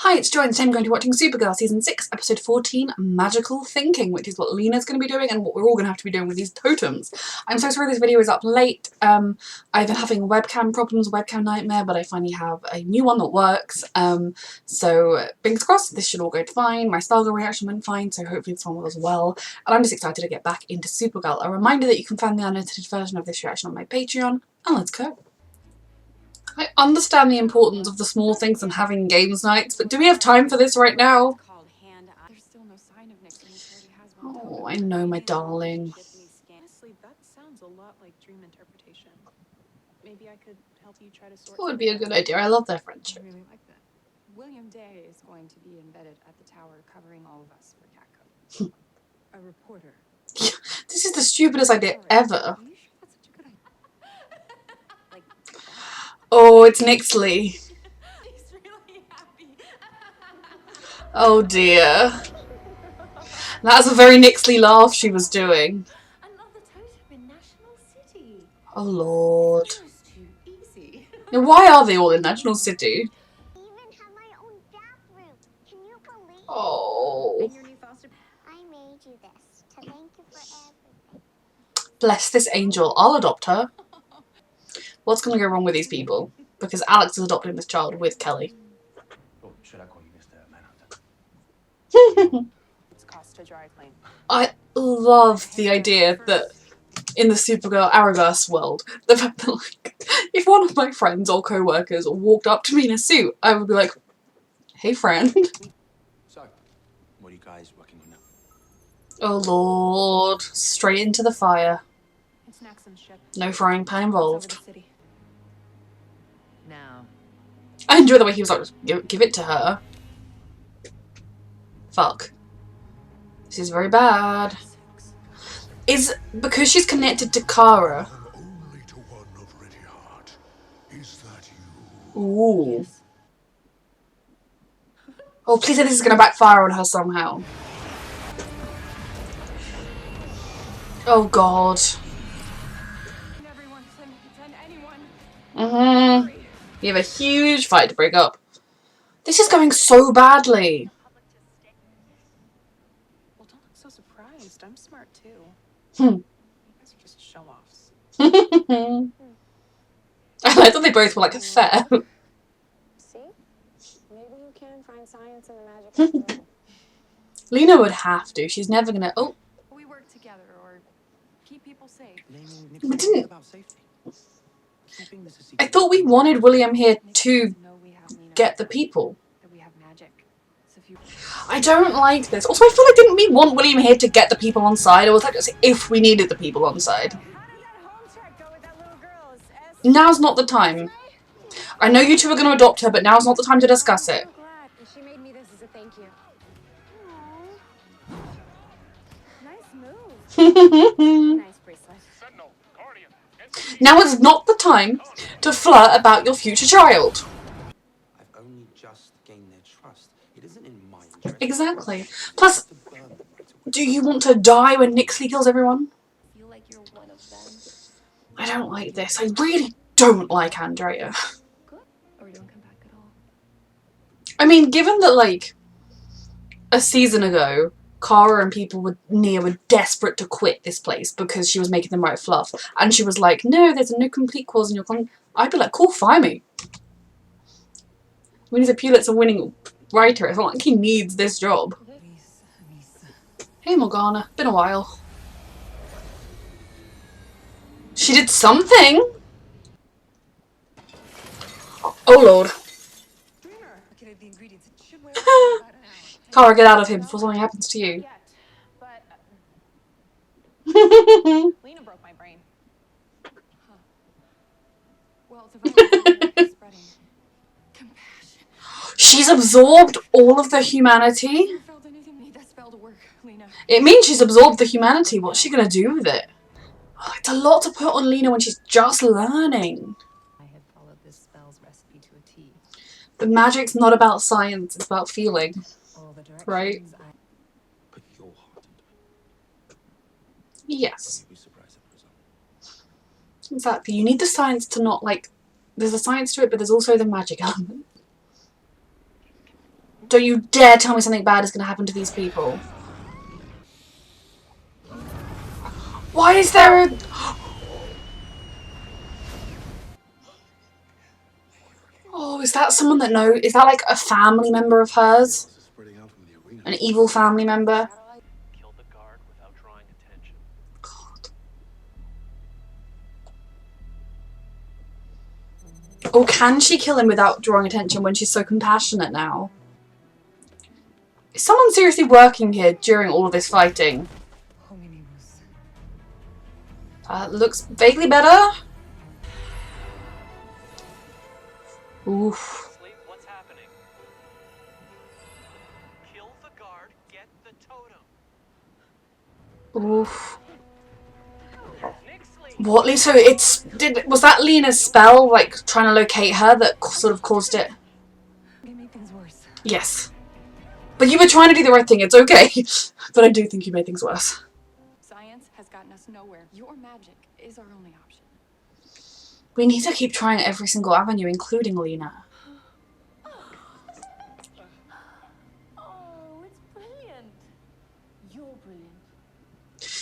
Hi, it's Joy and today I'm going to be watching Supergirl Season 6, Episode 14, Magical Thinking, which is what Lena's going to be doing and what we're all going to have to be doing with these totems. I'm so sorry this video is up late. I've been having webcam problems, webcam nightmare, but I finally have a new one that works. So fingers crossed, this should all go fine. My Stargirl reaction went fine, so hopefully this one will as well. And I'm just excited to get back into Supergirl. A reminder that you can find the unedited version of this reaction on my Patreon, and let's go. I understand the importance of the small things and having games nights, but do we have time for this right now? Oh, I know, my darling. Honestly, that sounds a lot like dream interpretation. Maybe I could help you try to sort. That would be a good idea. I love their friendship. I really like that. William Day is going to be embedded at the tower, covering all of us for Catco. A reporter. This is the stupidest idea ever. Are you sure that's such a good idea? Like, Oh, it's Nixley. he's really happy. Oh dear. That's a very Nixley laugh she was doing. Another totem in National City. Oh lord. Just too easy. Now, why are they all in National City? I even have my own bathroom. Can you believe? Oh. And your new foster. I made you this to thank you for everything. Bless this angel. I'll adopt her. What's going to go wrong with these people? Because Alex is adopting this child with Kelly. Oh, should I call you Mr. Manhunter? It's cost to dry clean. I love the idea that in the Supergirl Arrowverse world, the fact that, like, if one of my friends or co-workers walked up to me in a suit, I would be like, hey friend. So, what are you guys working on now? Oh lord. Straight into the fire. It's Naxon's ship. No frying pan involved. Now. I enjoy the way he was like, give it to her. Fuck. This is very bad. Is because she's connected to Kara. Only to one of ready heart. Is that you? Ooh. Oh, please say this is going to backfire on her somehow. Oh god. Everyone, send anyone. You have a huge fight to break up. This is going so badly. Well, don't look so surprised. I'm smart too. Hmm. You guys are just show-offs. I like that they both were like fair. See? Maybe you can find science in the magic after all. Lena would have to. She's never gonna. Oh, We work together or keep people safe. we didn't. About safety. Keeping this a I secret. thought we wanted William here to No, we have Lena. get the people. That we have magic. So if you I don't like this. Also, I feel like didn't we want William here to get the people on side, or was that just if we needed the people on side? How did that home check go with that little girl? Now's not the time. I know you two are going to adopt her, but now's not the time to discuss it. I'm so glad. And she made me this as a thank you. Nice move. Nice bracelet. Now is not the time to flirt about your future child. I've only just gained their trust. It isn't in my interest. Exactly. Plus, To burn them right away. do you want to die when Nixley kills everyone? feel like you're one of them. I don't like this. I really don't like Andrea. Good. Or we don't come back at all. I mean, given that, like, a season ago, Kara and people were desperate to quit this place because she was making them write fluff. And she was like, no, there's a no complete clause in your contract. I'd be like, cool, fire me. When he's a Pulitzer-winning writer, it's not like he needs this job. Hey, Morgana. Been a while. She did something! Oh, Lord. Okay, the ingredients. It should weigh about an hour. Kara, get out of here before something happens to you. Yet, but Lena broke my brain. Huh. Well, the virus is spreading. Compassion. She's absorbed all of the humanity. You felt anything? Need that spell to work, Lena. It means she's absorbed the humanity. What's she gonna do with it? Oh, it's a lot to put on Lena when she's just learning. I had followed this spell's recipe to a T. The magic's not about science, it's about feeling. All the directions Right. Put your heart into it. Yes, You'll be surprised at the result. exactly. You need the science to not, like, there's a science to it, but there's also the magic element. You'll be surprised at the result. Exactly. You need the science to not, like, there's a science to it, but there's also the magic element. Exactly. You need the science to not, like, there's a science to it, but there's also the magic element. Don't you dare tell me something bad is going to happen to these people. Why is there a... Oh, is that someone that knows? Is that like a family member of hers? Spreading out from the arena. An evil family member? Kill the guard without drawing attention. God. Or can she kill him without drawing attention when she's so compassionate now? Is someone seriously working here during all of this fighting? Looks vaguely better. Oof. Sleep, what's happening? Kill the guard, get the totem. Oof. What? So it's was that Lena's spell like trying to locate her that sort of caused it? It made things worse. Yes. But you were trying to do the right thing. It's okay. But I do think you made things worse. Science has gotten us nowhere. Your magic is our only option. We need to keep trying every single avenue, including Lena. Oh, it's brilliant. You're brilliant.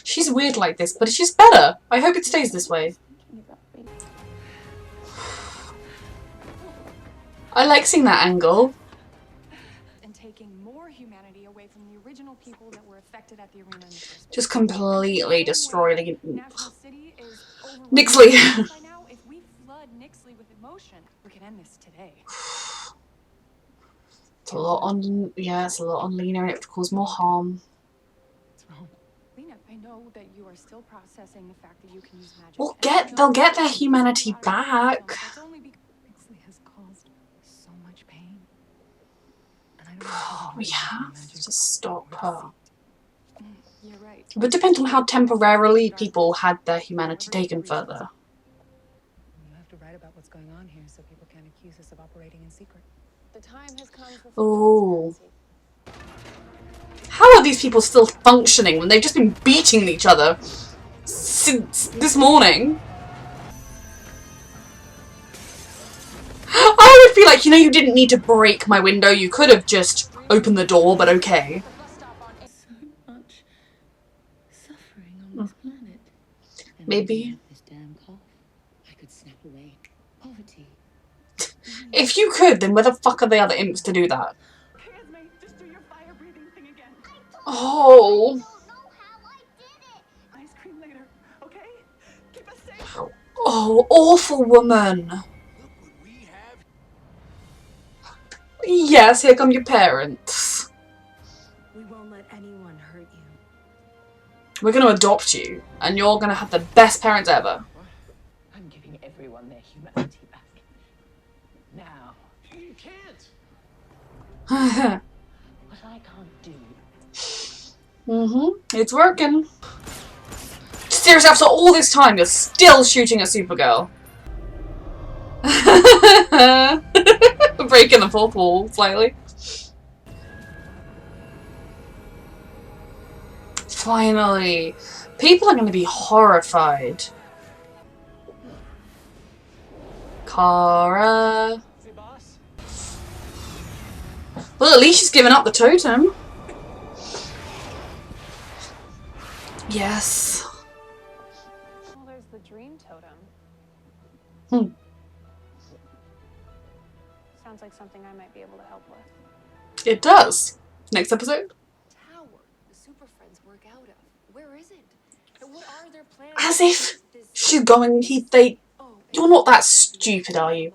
She's weird like this, but she's better. I hope it stays this way. I like seeing that angle. And taking more humanity away from the original people that were affected at the arena in the first place. Just completely destroy the... National City is overrun. Nixley. By now, if we flood Nixley with emotion, we can end this today. It's a lot on... Yeah, it's a lot on Lena and it would cause more harm. Lena, I know that you are still processing the fact that you can use magic. Well, And I know they'll get that their humanity back. That's only because Nixley has caused so much pain. And I don't Oh, know we have to stop her. You're right. It would depend on how temporarily people had their humanity taken further. You have to write about what's going on here so people can't accuse us of operating in secret. The time has come for Ooh. transparency. How are these people still functioning when they've just been beating each other since this morning? I would feel like, you know, you didn't need to break my window. You could have just opened the door, but okay. So much suffering on this planet. And Maybe. this damn cough, I could snap away poverty. If you could, then where the fuck are the other imps to do that? Just do your fire breathing thing again. Oh. Don't know how I did it. Ice cream later, okay? Keep us safe. Oh, awful woman. Look what we have. Yes, here come your parents. We won't let anyone hurt you. We're going to adopt you, and you're going to have the best parents ever. I'm giving everyone their humanity back. Now, You can't. what I can't do. It's working. Seriously, after all this time, you're still shooting at Supergirl. Breaking the fourth wall slightly. Finally. People are going to be horrified. Kara. Hey, boss. Well, at least she's given up the totem. Yes. Well, there's the Dream Totem. Hmm. Sounds like something I might be able to help with. It does. Next episode. Tower the Super Friends work out of. Where is it? And what are their plans? As if she's going, you're not that stupid, are you?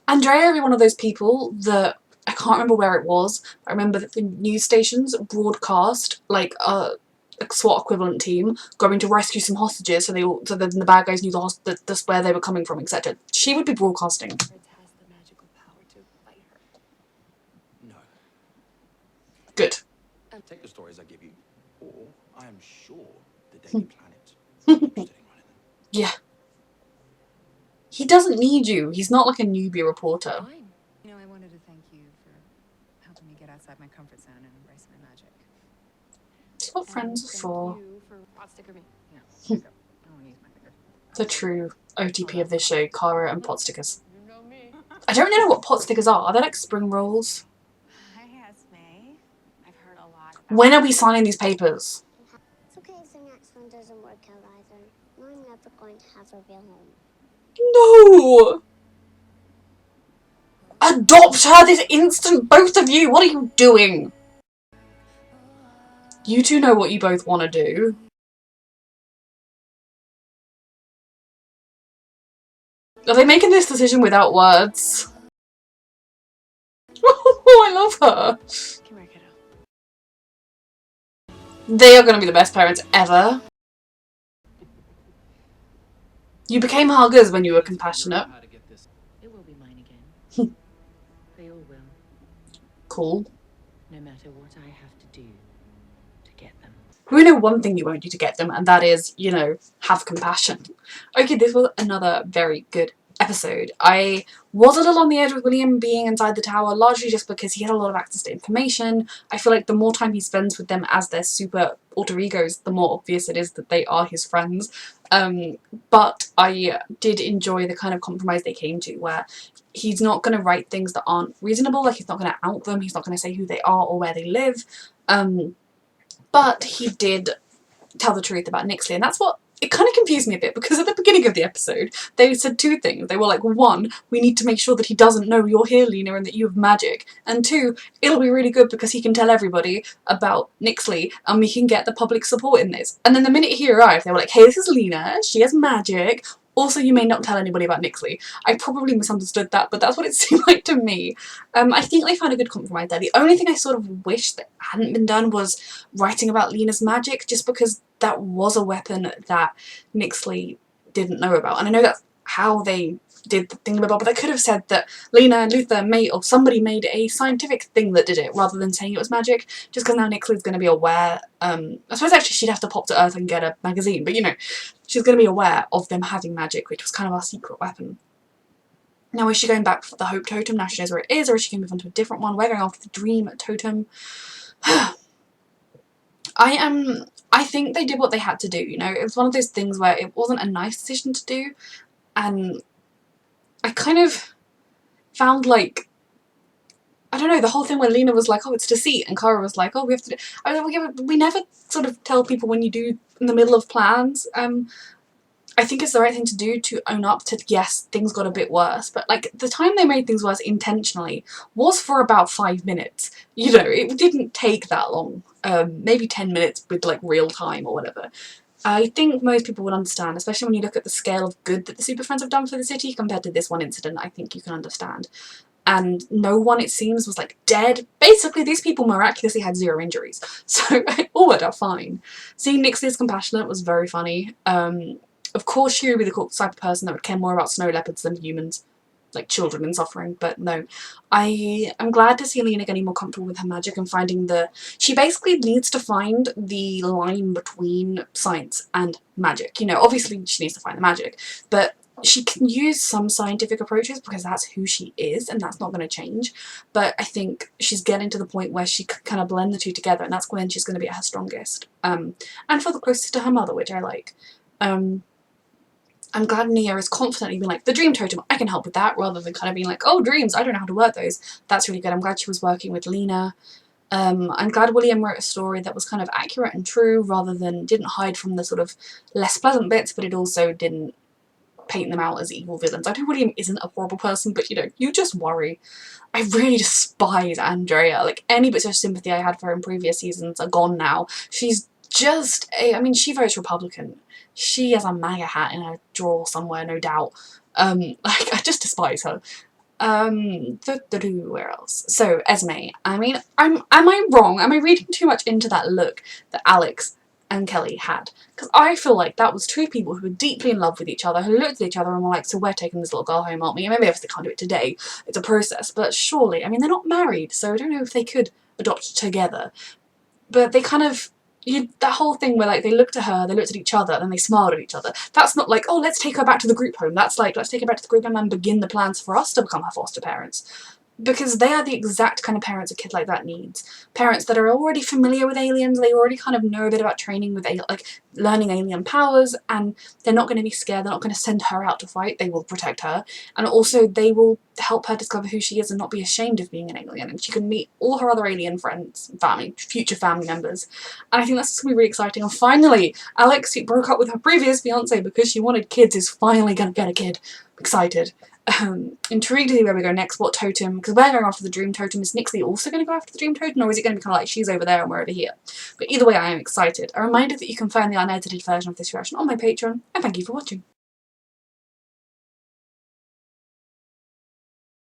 Andrea is one of those people that, I can't remember where it was, I remember that the news stations broadcast, like, a SWAT equivalent team going to rescue some hostages so then the bad guys knew that's where they were coming from, etc. She would be broadcasting. Has the magical power to fight her. No. Good. Take the stories I give you, or I am sure the Daily Planet is interested in running them. Yeah. He doesn't need you. He's not like a newbie reporter. Fine. You know, I wanted to thank you for helping me get outside my comfort zone and embrace my magic. That's what friends are for. Thank you for pot sticker me. Yeah, there you go. I want to use my finger. The true OTP of this show, Kara and pot stickers. You know me. I don't know what pot stickers are. Are they like spring rolls? I asked Esme. I've heard a lot about When are we signing these papers? It's okay if the next one doesn't work out either. I'm never going to have a real home. No! Adopt her this instant, both of you! What are you doing? You two know what you both want to do. Are they making this decision without words? Oh, I love her. Come here, kiddo. They are going to be the best parents ever. You became huggers when you were compassionate. It will be mine again. They all will, Cool. no matter what I have to do to get them. We know one thing you won't do to get them, and that is, you know, have compassion. Okay, this was another very good episode. I was a little on the edge with William being inside the tower, largely just because he had a lot of access to information. I feel like the more time he spends with them as their super alter egos, the more obvious it is that they are his friends. But I did enjoy the kind of compromise they came to, where he's not going to write things that aren't reasonable, like he's not going to out them, he's not going to say who they are or where they live. But he did tell the truth about Nixley, and that's what it kind of confused me a bit, because at the beginning of the episode they said two things. They were like, one, we need to make sure that he doesn't know you're here, Lena, and that you have magic, and two, it'll be really good because he can tell everybody about Nixley and we can get the public support in this. And then the minute he arrived they were like, hey, this is Lena, she has magic, also you may not tell anybody about Nixley. I probably misunderstood that, but that's what it seemed like to me. I think they found a good compromise there. The only thing I sort of wish that hadn't been done was writing about Lena's magic, just because that was a weapon that Nixley didn't know about. And I know that's how they did the thing about, but they could have said that Lena and Luther made, or somebody made a scientific thing that did it, rather than saying it was magic, just because now Nixley's going to be aware. I suppose actually she'd have to pop to Earth and get a magazine, but you know, she's going to be aware of them having magic, which was kind of our secret weapon. Now, is she going back for the Hope Totem? Now she knows where it is, or is she going to move on to a different one? We're going after the Dream Totem. I think they did what they had to do, you know. It was one of those things where it wasn't a nice decision to do, and I kind of found, like, I don't know, the whole thing where Lena was like, oh, it's deceit, and Kara was like, oh, we have to do, I mean, we never sort of tell people when you do in the middle of plans. I think it's the right thing to do to own up to, yes, things got a bit worse, but like the time they made things worse intentionally was for about 5 minutes. You know, it didn't take that long. Maybe 10 minutes with like real time or whatever. I think most people would understand, especially when you look at the scale of good that the Super Friends have done for the city compared to this one incident. I think you can understand. And no one, it seems, was like dead. Basically, these people miraculously had 0 injuries, so it all worked out fine. Seeing Nixley's compassionate was very funny. Of course she would be the type of person that would care more about snow leopards than humans, like children in suffering, but no. I am glad to see Lena getting more comfortable with her magic and finding the... She basically needs to find the line between science and magic. You know, obviously she needs to find the magic, but she can use some scientific approaches because that's who she is and that's not going to change. But I think she's getting to the point where she can kind of blend the two together, and that's when she's going to be at her strongest. And feel the closest to her mother, which I like. I'm glad Nia is confidently being like, the Dream Totem, I can help with that, rather than kind of being like, oh, dreams, I don't know how to work those. That's really good. I'm glad she was working with Lena. I'm glad William wrote a story that was kind of accurate and true, rather than didn't hide from the sort of less pleasant bits, but it also didn't paint them out as evil villains. I know William isn't a horrible person, but you know, you just worry. I really despise Andrea. Like, any bits of sympathy I had for her in previous seasons are gone now. She's just I mean, she votes Republican. She has a MAGA hat in her drawer somewhere, no doubt. Like, I just despise her. Where else? So, Esme. I mean, am I wrong? Am I reading too much into that look that Alex and Kelly had? Because I feel like that was 2 people who were deeply in love with each other, who looked at each other and were like, so we're taking this little girl home, aren't we? And maybe obviously they can't do it today. It's a process. But surely, I mean, they're not married, so I don't know if they could adopt together. But they kind of... that whole thing where like they looked at her, they looked at each other, and then they smiled at each other. That's not like, oh, let's take her back to the group home. That's like, let's take her back to the group home and begin the plans for us to become her foster parents. because they are the exact kind of parents a kid like that needs. Parents that are already familiar with aliens, they already kind of know a bit about training with, like, learning alien powers, and they're not going to be scared, they're not going to send her out to fight, they will protect her, and also they will help her discover who she is and not be ashamed of being an alien, and she can meet all her other alien friends, family, future family members, and I think that's going to be really exciting. And finally, Alex, who broke up with her previous fiance because she wanted kids, is finally going to get a kid. Excited. Intrigued to see where we go next, what totem, because we're going after the Dream Totem. Is Nixley also going to go after the Dream Totem, or is it going to be kind of like she's over there and we're over here? But either way, I am excited. A reminder that you can find the unedited version of this reaction on my Patreon, and thank you for watching.